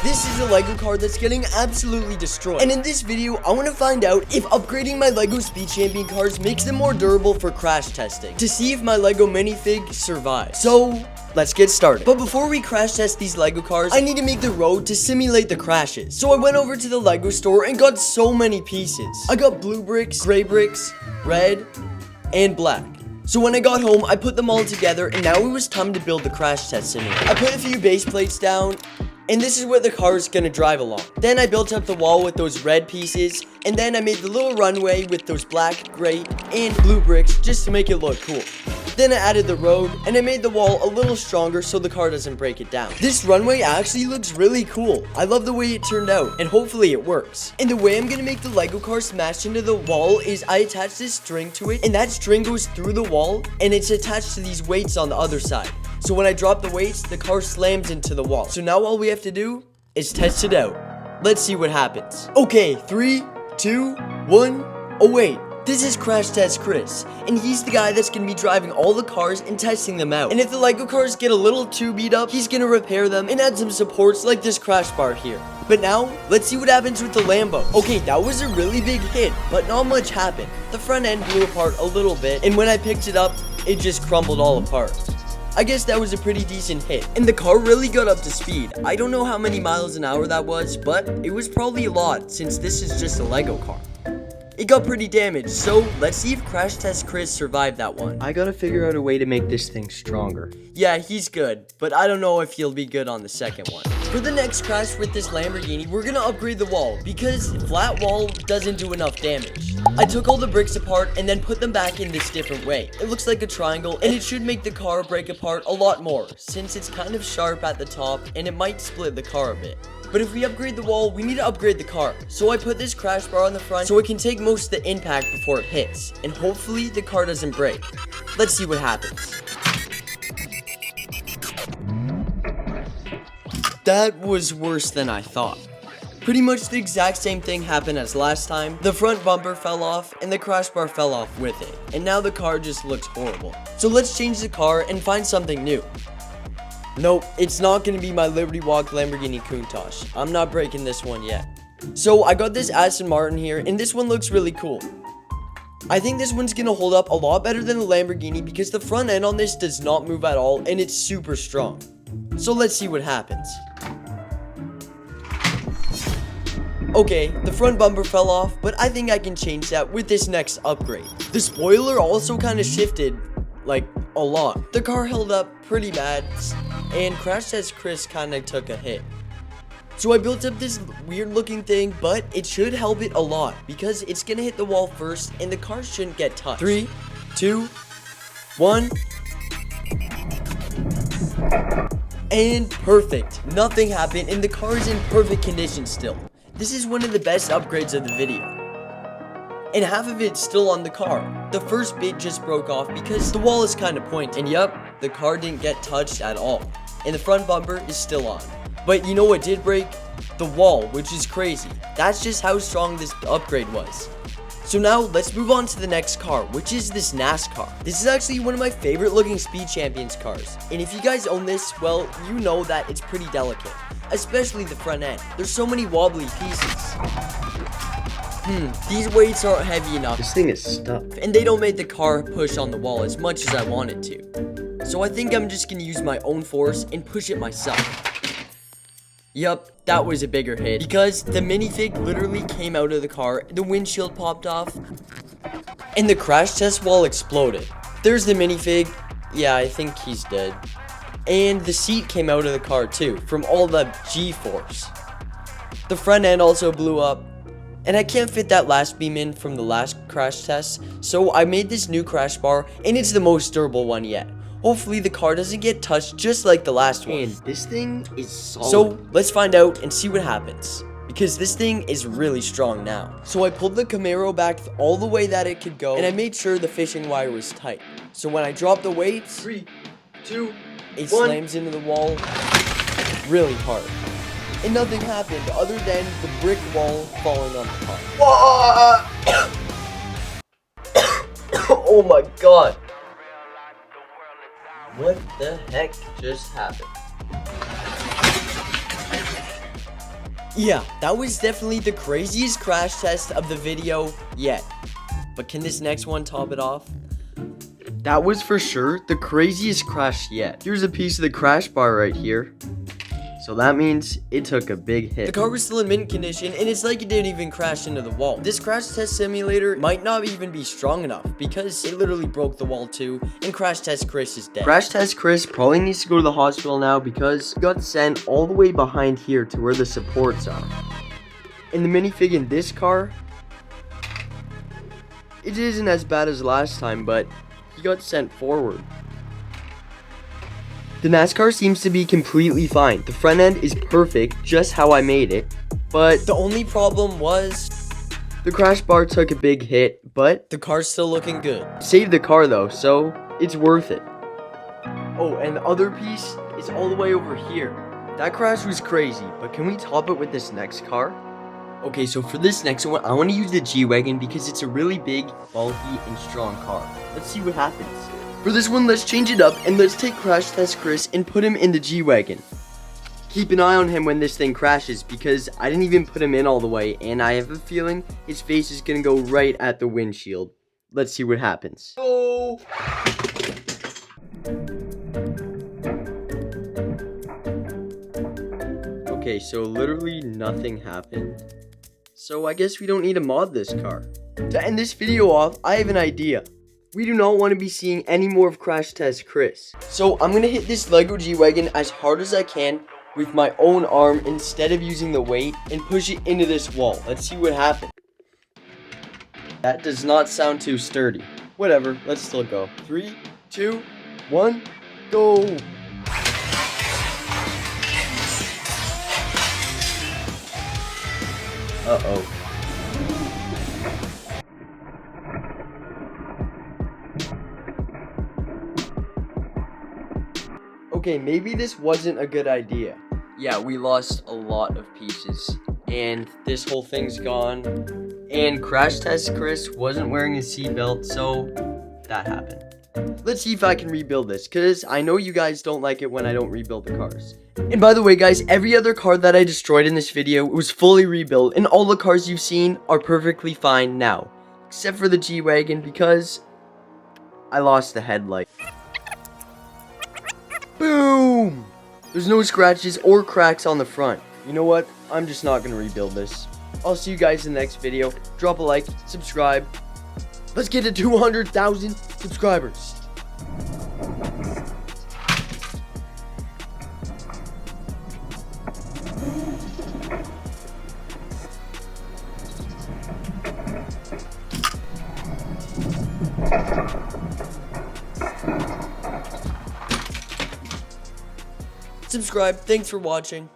This is a Lego car that's getting absolutely destroyed. And in this video, I want to find out if upgrading my Lego Speed Champion cars makes them more durable for crash testing, to see if my Lego minifig survives. So, let's get started. But before we crash test these Lego cars, I need to make the road to simulate the crashes. So I went over to the Lego store and got so many pieces. I got blue bricks, gray bricks, red, and black. So when I got home, I put them all together, and now it was time to build the crash test simulator. I put a few base plates down, and this is where the car is gonna drive along. Then I built up the wall with those red pieces, and then I made the little runway with those black, gray, and blue bricks just to make it look cool. Then I added the road, and I made the wall a little stronger so the car doesn't break it down. This runway actually looks really cool. I love the way it turned out, and hopefully it works. And the way I'm gonna make the Lego car smash into the wall is I attach this string to it, and that string goes through the wall, and it's attached to these weights on the other side. So when I drop the weights, the car slams into the wall. So now all we have to do is test it out. Let's see what happens. Okay, 3, 2, 1, oh wait. This is Crash Test Chris, and he's the guy that's gonna be driving all the cars and testing them out. And if the Lego cars get a little too beat up, he's gonna repair them and add some supports like this crash bar here. But now, let's see what happens with the Lambo. Okay, that was a really big hit, but not much happened. The front end blew apart a little bit, and when I picked it up, it just crumbled all apart. I guess that was a pretty decent hit, and the car really got up to speed. I don't know how many miles an hour that was, but it was probably a lot since this is just a Lego car. It got pretty damaged, so let's see if Crash Test Chris survived that one. I gotta figure out a way to make this thing stronger. Yeah, he's good, but I don't know if he'll be good on the second one. For the next crash with this Lamborghini, we're gonna upgrade the wall, because flat wall doesn't do enough damage. I took all the bricks apart and then put them back in this different way. It looks like a triangle, and it should make the car break apart a lot more, since it's kind of sharp at the top, and it might split the car a bit. But if we upgrade the wall, we need to upgrade the car. So I put this crash bar on the front so it can take most of the impact before it hits. And hopefully the car doesn't break. Let's see what happens. That was worse than I thought. Pretty much the exact same thing happened as last time. The front bumper fell off and the crash bar fell off with it. And now the car just looks horrible. So let's change the car and find something new. Nope, it's not gonna be my Liberty Walk Lamborghini Countach. I'm not breaking this one yet. So I got this Aston Martin here, and this one looks really cool. I think this one's gonna hold up a lot better than the Lamborghini because the front end on this does not move at all, and it's super strong. So let's see what happens. Okay, the front bumper fell off, but I think I can change that with this next upgrade. The spoiler also kind of shifted, like, a lot. The car held up pretty bad, and Crash Test Chris kind of took a hit. So I built up this weird looking thing, but it should help it a lot because it's gonna hit the wall first and the car shouldn't get touched. 3, 2, 1. And perfect. Nothing happened and the car is in perfect condition still. This is one of the best upgrades of the video. And half of it's still on the car. The first bit just broke off because the wall is kind of pointed. And yup, the car didn't get touched at all. And the front bumper is still on. But you know what did break? The wall, which is crazy. That's just how strong this upgrade was. So now let's move on to the next car, which is this NASCAR. This is actually one of my favorite looking Speed Champions cars. And if you guys own this, well, you know that it's pretty delicate. Especially the front end. There's so many wobbly pieces. These weights aren't heavy enough. This thing is stuck. And they don't make the car push on the wall as much as I want it to. So I think I'm just gonna use my own force and push it myself. Yup, that was a bigger hit. Because the minifig literally came out of the car, the windshield popped off, and the crash test wall exploded. There's the minifig. Yeah, I think he's dead. And the seat came out of the car too, from all the G-force. The front end also blew up. And I can't fit that last beam in from the last crash test, so I made this new crash bar, and it's the most durable one yet. Hopefully the car doesn't get touched just like the last one. And this thing is solid. So let's find out and see what happens, because this thing is really strong now. So I pulled the Camaro back all the way that it could go, and I made sure the fishing wire was tight. So when I drop the weights, 3, 2, it 1. slams into the wall really hard. And nothing happened other than the brick wall falling on the car. Oh my god. What the heck just happened? Yeah, that was definitely the craziest crash test of the video yet. But can this next one top it off? That was for sure the craziest crash yet. Here's a piece of the crash bar right here. So that means it took a big hit. The car was still in mint condition, and it's like it didn't even crash into the wall. This crash test simulator might not even be strong enough because it literally broke the wall too, and Crash Test Chris is dead. Crash Test Chris probably needs to go to the hospital now because he got sent all the way behind here to where the supports are. And the minifig in this car, it isn't as bad as last time, but he got sent forward. The NASCAR seems to be completely fine. The front end is perfect, just how I made it. But the only problem was the crash bar took a big hit, but the car's still looking good. Saved the car though, so it's worth it. Oh, and the other piece is all the way over here. That crash was crazy, but can we top it with this next car? Okay, so for this next one, I want to use the G-Wagon because it's a really big, bulky, and strong car. Let's see what happens. For this one, let's change it up and let's take Crash Test Chris and put him in the G-Wagon. Keep an eye on him when this thing crashes because I didn't even put him in all the way and I have a feeling his face is going to go right at the windshield. Let's see what happens. Oh! Okay, so literally nothing happened. So I guess we don't need to mod this car. To end this video off, I have an idea. We do not want to be seeing any more of Crash Test Chris. So I'm going to hit this Lego G-Wagon as hard as I can with my own arm instead of using the weight and push it into this wall. Let's see what happens. That does not sound too sturdy. Whatever, let's still go. 3, 2, 1, go! Uh-oh. Okay, maybe this wasn't a good idea. Yeah, we lost a lot of pieces. And this whole thing's gone. And Crash Test Chris wasn't wearing his seatbelt, so that happened. Let's see if I can rebuild this, because I know you guys don't like it when I don't rebuild the cars. And by the way, guys, every other car that I destroyed in this video was fully rebuilt, and all the cars you've seen are perfectly fine now. Except for the G-Wagon, because I lost the headlight. Boom! There's no scratches or cracks on the front. You know what? I'm just not going to rebuild this. I'll see you guys in the next video. Drop a like, subscribe. Let's get to 200,000 subscribers. Subscribe. Thanks for watching.